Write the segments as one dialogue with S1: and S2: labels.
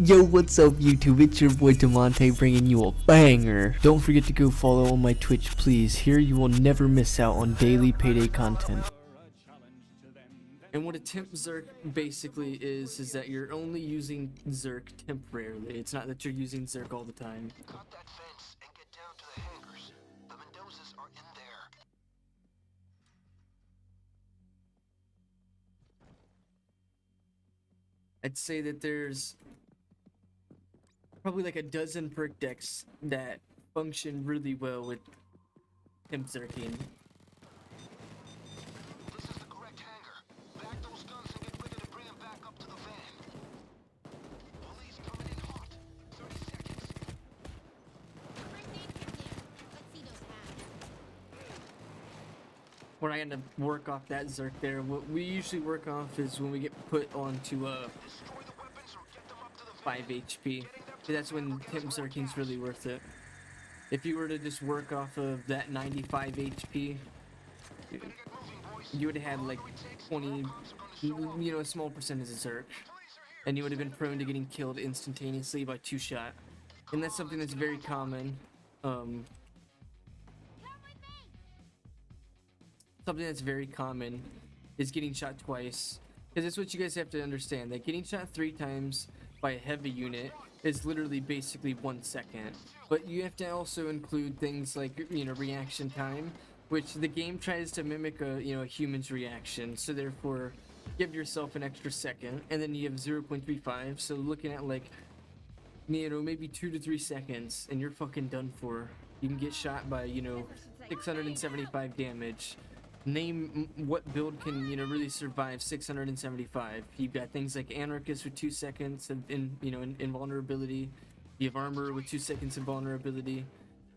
S1: Yo, what's up YouTube? It's your boy Damontae bringing you a banger. Don't forget to go follow on my Twitch, please. Here you will never miss out on daily Payday content. And what a temp Zerk basically is that you're only using Zerk temporarily. It's not that you're using Zerk all the time.
S2: Cut that fence and get down to the hangars. The Mendozas are in there.
S1: I'd say that there's probably like a dozen perk decks that function really well with temp Zerking.
S2: This is the correct hangar. Back those guns and get ready to bring them back up to the van. Police coming in hot. 30 seconds.
S3: Let's see those hands.
S1: When I end up work off that Zerk there, what we usually work off is when we get put onto
S2: Destroy the weapons or get them up to the van.
S1: 5 HP. That's when temp Zerking's really worth it. If you were to just work off of that 95 HP, you would have had like 20, a small percentage of Zerk, and you would have been prone to getting killed instantaneously by 2-shot. And that's something that's very common. Something that's very common is getting shot twice, because that's what you guys have to understand, that getting shot 3 times by a heavy unit is literally basically 1 second. But you have to also include things like, reaction time, which the game tries to mimic a human's reaction. So therefore, give yourself an extra second, and then you have 0.35. So looking at like, maybe 2 to 3 seconds, and you're fucking done for. You can get shot by 675 damage. Name what build can really survive 675. You've got things like Anarchist with 2 seconds of invulnerability. You have Armor with 2 seconds invulnerability.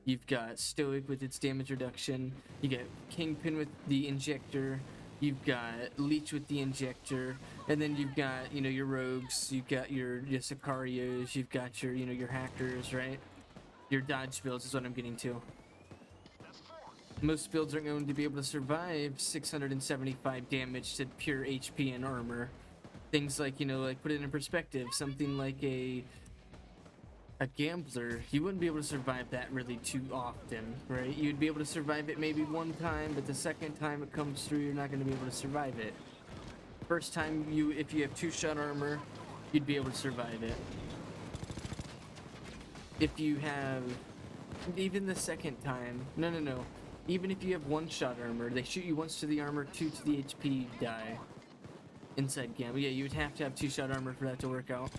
S1: You've got Stoic with its damage reduction. You got Kingpin with the Injector. You've got Leech with the Injector, and then you've got your Rogues. You've got your Sicarios. You've got your Hackers, right? Your dodge builds is what I'm getting to. Most builds aren't going to be able to survive 675 damage to pure HP and armor. Things like, put it in perspective, something like a Gambler, you wouldn't be able to survive that really too often, right? You'd be able to survive it maybe 1 time, but the second time it comes through, you're not going to be able to survive it. First time, if you have 2-shot armor, you'd be able to survive it. If you have, even the second time, no. Even if you have 1-shot armor, they shoot you once to the armor, 2 to the HP, die. Inside Gambler. Yeah, you would have to have 2-shot armor for that to work out.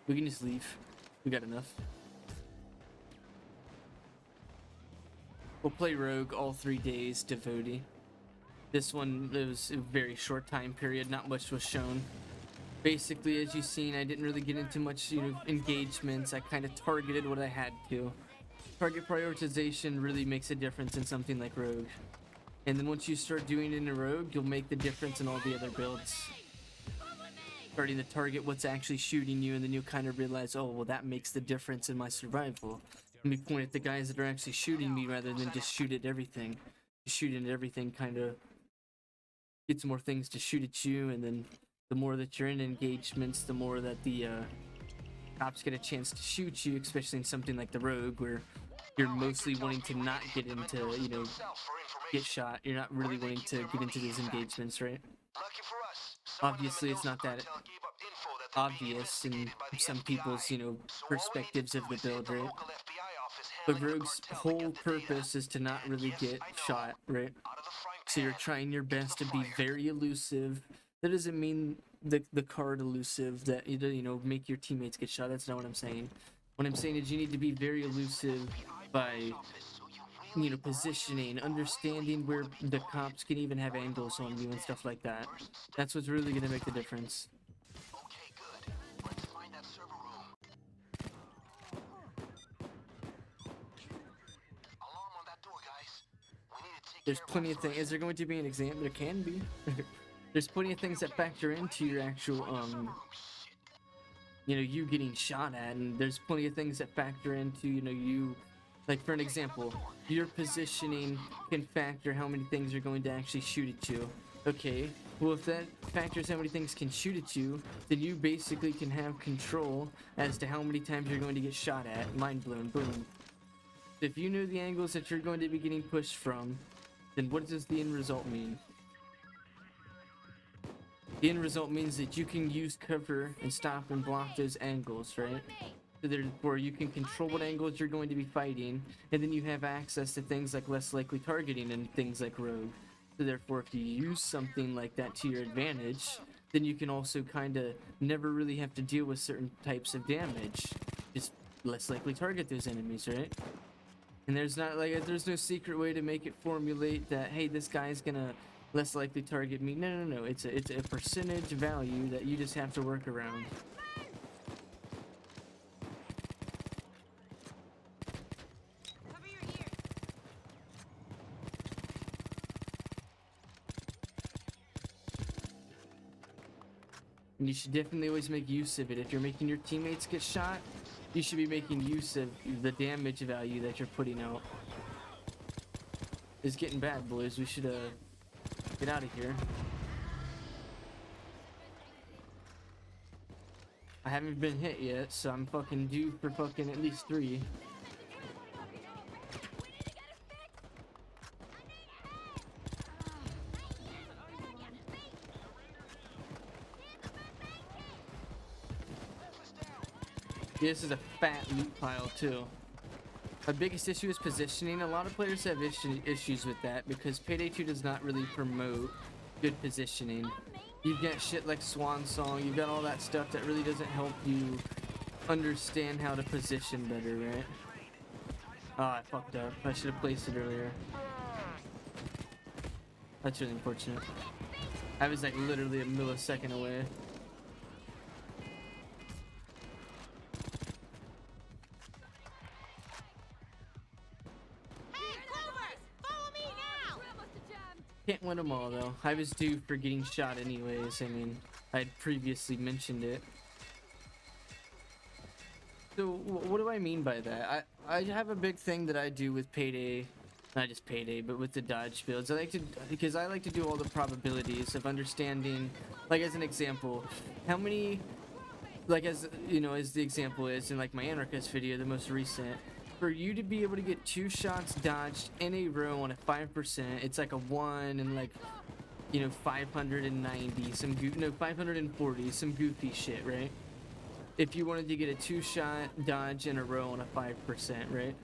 S1: We can just leave. We got enough. We'll play Rogue all 3 days, Devotee. This one, it was a very short time period, not much was shown. Basically, as you've seen, I didn't really get into much, engagements. I kind of targeted what I had to. Target prioritization really makes a difference in something like Rogue. And then once you start doing it in a Rogue, you'll make the difference in all the other builds. Starting to target what's actually shooting you, and then you'll kind of realize, oh, well, that makes the difference in my survival. Let me point at the guys that are actually shooting me rather than just shoot at everything. Shooting at everything kind of gets more things to shoot at you, and then the more that you're in engagements, the more that the cops get a chance to shoot you, especially in something like the Rogue, where you're mostly wanting to not get into, get shot. You're not really wanting to get into these engagements, right? Obviously, it's not that obvious in some people's, perspectives of the build, right? But Rogue's whole purpose is to not really get shot, right? So you're trying your best to be very elusive. That doesn't mean the card elusive that make your teammates get shot. That's not what I'm saying. What I'm saying is you need to be very elusive by positioning, understanding where the cops can even have angles on you and stuff like that. That's what's really gonna make the difference.
S2: Okay, good. Let's find that server room. Alarm on that door, guys. We need to take
S1: There's
S2: care
S1: plenty of
S2: what's
S1: things. Is there going to be an exam? There can be. There's plenty of things that factor into your actual you getting shot at, and there's plenty of things that factor into you. Like, for an example, your positioning can factor how many things are going to actually shoot at you. Okay, well if that factors how many things can shoot at you, then you basically can have control as to how many times you're going to get shot at. Mind blown, boom. If you know the angles that you're going to be getting pushed from, then what does the end result mean? The end result means that you can use cover and stop and block those angles, right? So therefore you can control what angles you're going to be fighting, and then you have access to things like less likely targeting and things like rogue. So therefore if you use something like that to your advantage, then you can also kind of never really have to deal with certain types of damage. Just less likely target those enemies, right? And there's not like there's no secret way to make it formulate that, hey, this guy's gonna less likely target me. No. It's a percentage value that you just have to work around.
S3: Cover your ears.
S1: And you should definitely always make use of it. If you're making your teammates get shot, you should be making use of the damage value that you're putting out. It's getting bad, boys. We should get out of here. I haven't been hit yet, so I'm fucking due for fucking at least 3. This is a fat loot pile too. My biggest issue is positioning. A lot of players have issues with that because Payday 2 does not really promote good positioning. You've got shit like Swan Song, you've got all that stuff that really doesn't help you understand how to position better, right? Oh, I fucked up. I should have placed it earlier. That's really unfortunate. I was like literally a millisecond away. Can't win them all though. I was due for getting shot anyways. I mean, I'd previously mentioned it. So what do I mean by that? I have a big thing that I do with Payday, not just Payday, but with the dodge builds. I like to do all the probabilities of understanding, like as an example, how many, like as you know, as the example is in like my anarchist video, the most recent. For you to be able to get 2 shots dodged in a row on a 5%, it's like a 1 and like, you know, 590, some 540, some goofy shit, right? If you wanted to get a 2-shot dodge in a row on a 5%, right?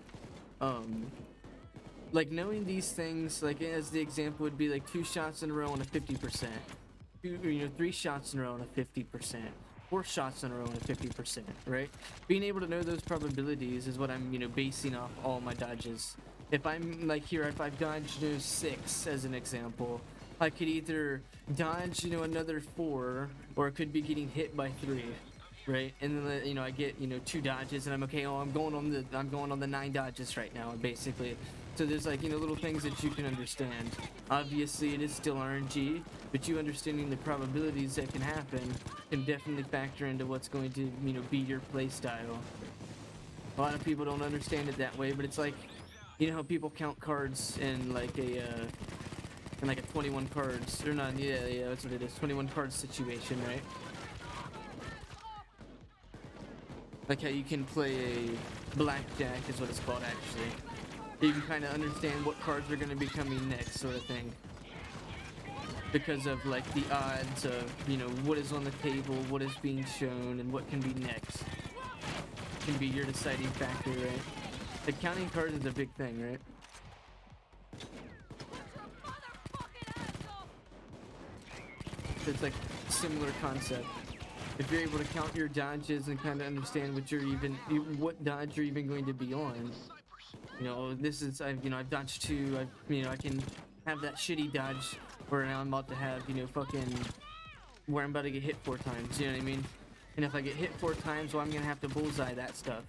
S1: Like knowing these things, like as the example would be like 2 shots in a row on a 50%, 3 shots in a row on a 50%. 4 shots in a row and 50%, right? Being able to know those probabilities is what I'm, basing off all my dodges. If I'm like here, if I've dodged 6 as an example, I could either dodge, another 4, or it could be getting hit by 3, right? And then, I get, 2 dodges, and I'm okay. Oh, I'm going on the 9 dodges right now, basically. So there's like, little things that you can understand. Obviously, it is still RNG, but you understanding the probabilities that can happen can definitely factor into what's going to, be your play style. A lot of people don't understand it that way, but it's like, how people count cards in like a 21 cards, or not, yeah, that's what it is, 21 cards situation, right? Like how you can play a blackjack is what it's called actually. You can kind of understand what cards are going to be coming next, sort of thing. Because of like the odds of, what is on the table, what is being shown, and what can be next. Can be your deciding factor, right? The counting cards is a big thing, right? So it's like similar concept. If you're able to count your dodges and kind of understand what dodge you're even going to be on. This is I've dodged 2. I can have that shitty dodge where now I'm about to have where I'm about to get hit 4 times. You know what I mean? And if I get hit 4 times, well, I'm gonna have to bullseye that stuff.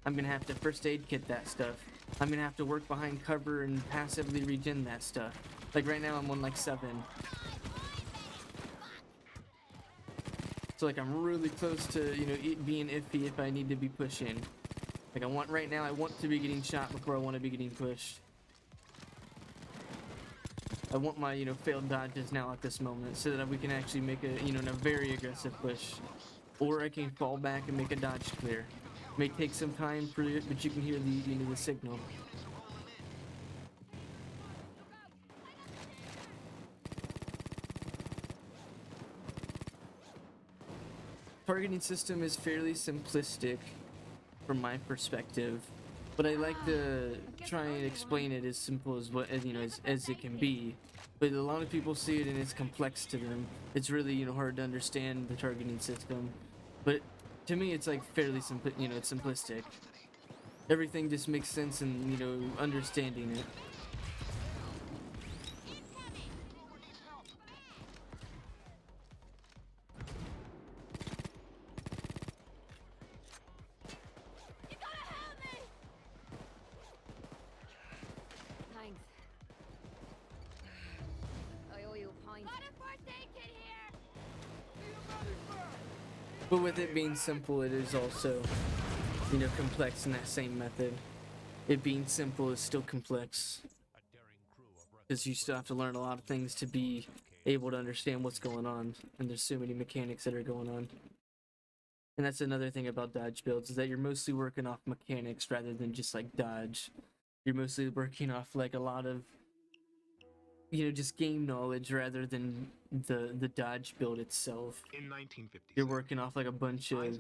S1: I'm gonna have to first aid kit that stuff. I'm gonna have to work behind cover and passively regen that stuff. Like right now, I'm on like 7. So like I'm really close to it being iffy if I need to be pushing. Like right now I want to be getting shot before I want to be getting pushed. I want my, failed dodges now at this moment so that we can actually make a, a very aggressive push. Or I can fall back and make a dodge clear. May take some time for it, but you can hear the signal. Targeting system is fairly simplistic from my perspective, but I like to try and explain it as simple as as it can be. But a lot of people see it and it's complex to them. It's really hard to understand the targeting system. But to me, it's like fairly simple. It's simplistic. Everything just makes sense in understanding it.
S3: Thanks. I owe you a pint. Got a first aid kit here.
S1: But with it being simple, it is also complex in that same method. It being simple is still complex because you still have to learn a lot of things to be able to understand what's going on, and there's so many mechanics that are going on. And that's another thing about dodge builds, is that you're mostly working off mechanics rather than just like dodge. You're mostly working off like a lot of just game knowledge rather than the dodge build itself.
S2: In 1957,
S1: You're working off like a bunch of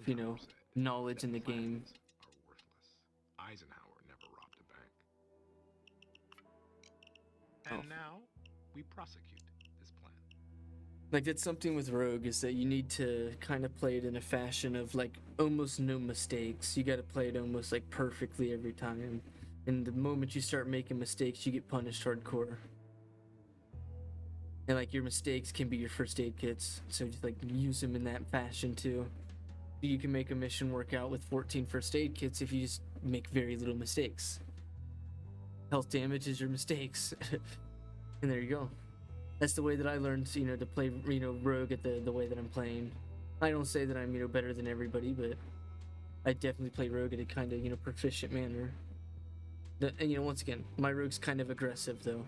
S1: knowledge in the game.
S2: are worthless. Eisenhower never robbed a bank. And now we prosecute this plan.
S1: Like, that's something with Rogue, is that you need to kind of play it in a fashion of like almost no mistakes. You got to play it almost like perfectly every time, and the moment you start making mistakes, you get punished hardcore. And like, your mistakes can be your first aid kits, so just like use them in that fashion too. You can make a mission work out with 14 first aid kits if you just make very little mistakes. Health damage is your mistakes. And there you go. That's the way that I learned, to play, Rogue at the way that I'm playing. I don't say that I'm, better than everybody, but I definitely play Rogue at a kind of, proficient manner. And, once again, my Rogue's kind of aggressive, though.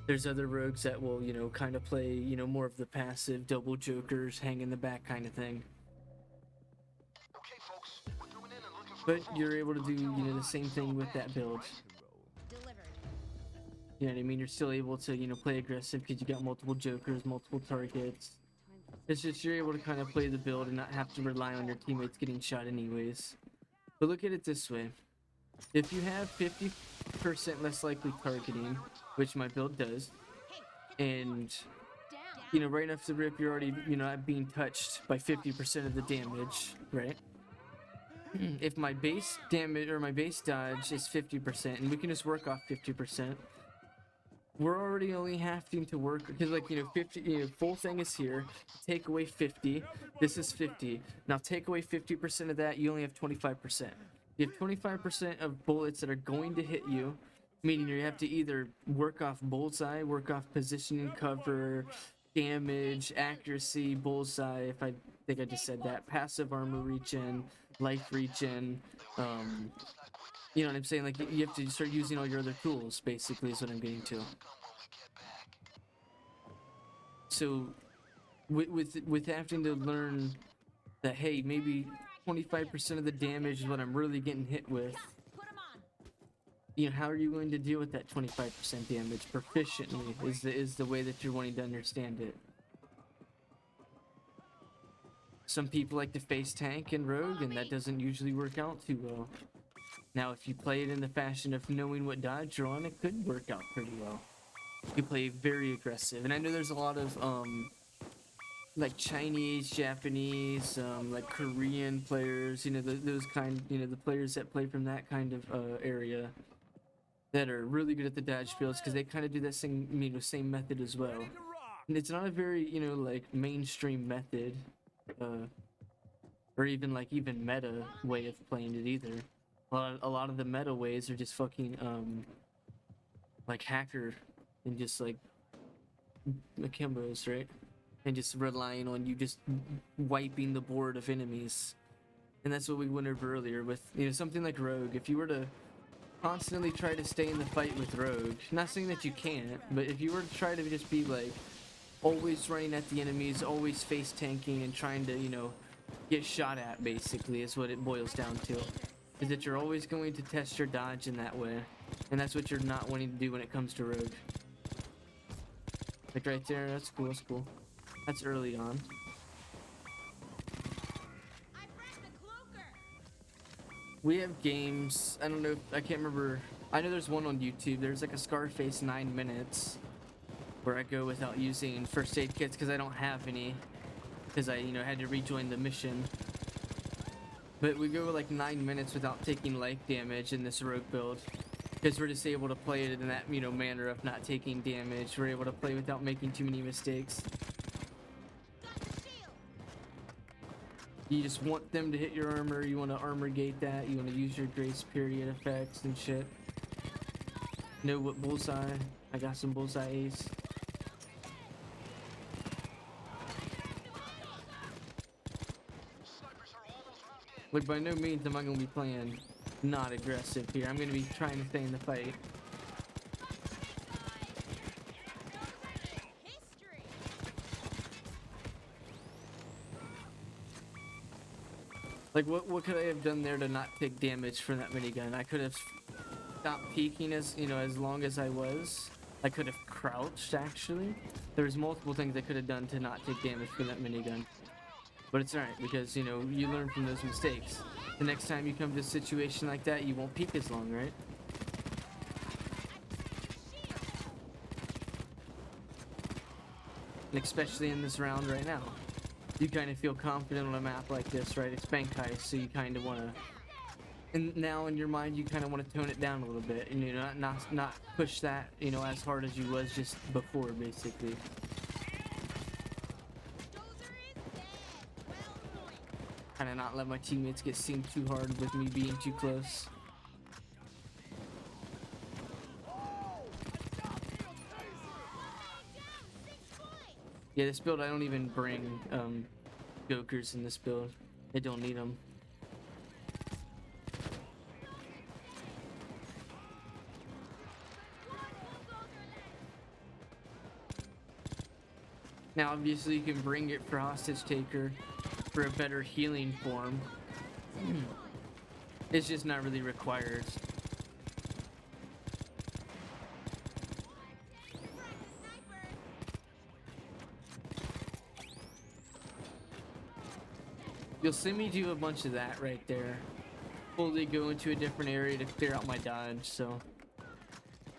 S1: There's other Rogues that will, kind of play, more of the passive, double jokers, hang in the back kind of thing.
S2: Okay, folks, we're going in and looking for
S1: But you're able to do, the same thing with that build.
S3: Delivered.
S1: You know what I mean? You're still able to, play aggressive because you got multiple jokers, multiple targets. It's just you're able to kind of play the build and not have to rely on your teammates getting shot anyways. But look at it this way. If you have 50% less likely targeting, which my build does, and, right off the rip, you're already, not being touched by 50% of the damage, right? If my base damage or my base dodge is 50%, and we can just work off 50%, we're already only having to work because, like, 50, full thing is here. Take away 50. This is 50. Now take away 50% of that. You only have 25%. You have 25% of bullets that are going to hit you, meaning you have to either work off bullseye, work off positioning, cover, damage, accuracy, bullseye. If I think I just said that, passive armor regen, life regen. You know what I'm saying? Like, you have to start using all your other tools, basically, is what I'm getting to. So, with having to learn that, hey, maybe 25% of the damage is what I'm really getting hit with. How are you going to deal with that 25% damage proficiently? Is the way that you're wanting to understand it. Some people like to face tank and rogue, and that doesn't usually work out too well. Now, if you play it in the fashion of knowing what dodge you're on, it could work out pretty well. You play very aggressive, and I know there's a lot of like Chinese, Japanese, like Korean players, those kind, the players that play from that kind of area that are really good at the dodge builds, because they kind of do that same method as well. And it's not a very like mainstream method, or even meta way of playing it either. A lot of the meta ways are just fucking like hacker and just like akimbos, right? And just relying on you just wiping the board of enemies. And that's what we went over earlier with something like Rogue. If you were to constantly try to stay in the fight with Rogue. Not saying that you can't, but if you were to try to just be like always running at the enemies, always face tanking and trying to, you know, get shot at, basically is what it boils down to. Is that you're always going to test your dodge in that way. And that's what you're not wanting to do when it comes to Rogue. Like right there, that's cool, that's cool. That's early on. We have games, I don't know, I can't remember. I know there's one on YouTube. There's like a Scarface 9 minutes where I go without using first aid kits because I don't have any. Because I, you know, had to rejoin the mission. But we go like 9 minutes without taking life damage in this Rogue build. Because we're just able to play it in that, you know, manner of not taking damage. We're able to play without making too many mistakes. You just want them to hit your armor, you want to armor gate that, you want to use your grace period effects and shit. Know what bullseye? I got some bullseye ace. Look, by no means am I going to be playing not aggressive here. I'm going to be trying to stay in the fight. Like, what could I have done there to not take damage from that minigun? I could have stopped peeking as, you know, as long as I was. I could have crouched, actually. There's multiple things I could have done to not take damage from that minigun. But it's alright, because, you know, you learn from those mistakes. The next time you come to a situation like that, you won't peek as long, right? And especially in this round right now. You kind of feel confident on a map like this, right? It's bank heist, so you kind of want to, and now in your mind you kind of want to tone it down a little bit, and you know, not push that, you know, as hard as you was just before, basically. Kind of not let my teammates get seen too hard with me being too close. Yeah, this build I don't even bring Gokers in this build. I don't need them. Now obviously you can bring it for hostage taker for a better healing form. It's just not really required. You'll see me do a bunch of that right there. Fully go into a different area to clear out my dodge, so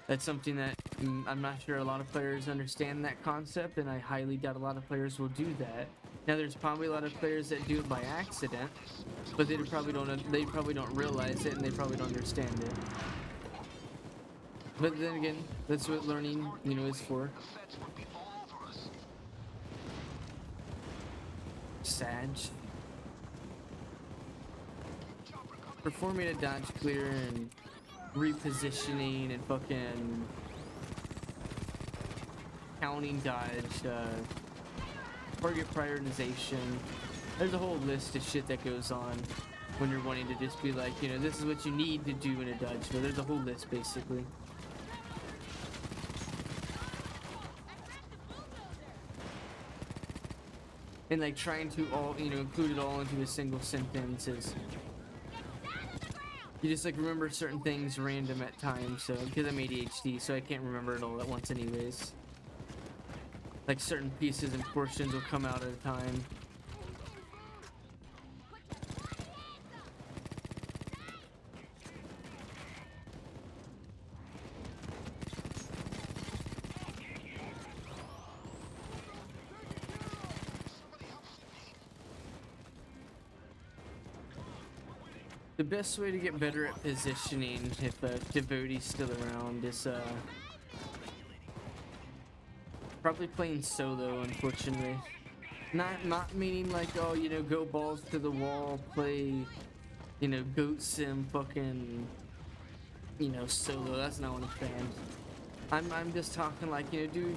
S1: that's something that I'm not sure a lot of players understand that concept, and I highly doubt a lot of players will do that. Now there's probably a lot of players that do it by accident, but they probably don't realize it, and they probably don't understand it. But then again, that's what learning, you know, is for. Sag. Performing a dodge clear and repositioning and fucking counting dodge, target prioritization. There's a whole list of shit that goes on when you're wanting to just be like, you know, this is what you need to do in a dodge. So there's a whole list basically. And like trying to all, you know, include it all into a single sentence is, you just like remember certain things random at times, so because I'm ADHD, so I can't remember it all at once anyways. Like certain pieces and portions will come out at a time. The best way to get better at positioning, if Devotee's still around, is probably playing solo, unfortunately. Not meaning like, oh, you know, go balls to the wall, play, you know, goat sim fucking, you know, solo. That's not what I'm saying. I'm just talking like, you know, do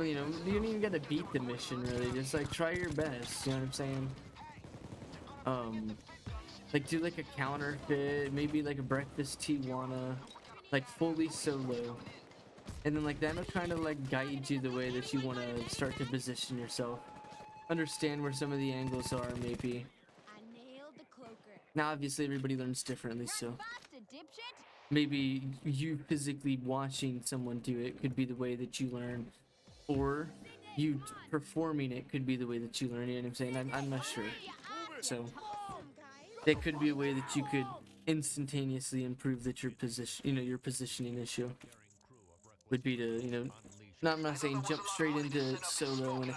S1: you know, you don't even gotta beat the mission really. Just like try your best, you know what I'm saying? Like do like a counterfeit, maybe like a breakfast Tijuana, like fully solo, and then like that'll kind of like guide you the way that you want to start to position yourself, understand where some of the angles are maybe.
S3: I nailed the cloaker.
S1: Now obviously everybody learns differently, so
S3: Bastard dipshit.
S1: maybe you physically watching someone do it could be the way that you learn, or you performing it could be the way that you learn. You know what I'm saying? I'm not sure. So that could be a way that you could instantaneously improve that your position, your positioning issue would be to, not, I'm not saying jump straight into solo and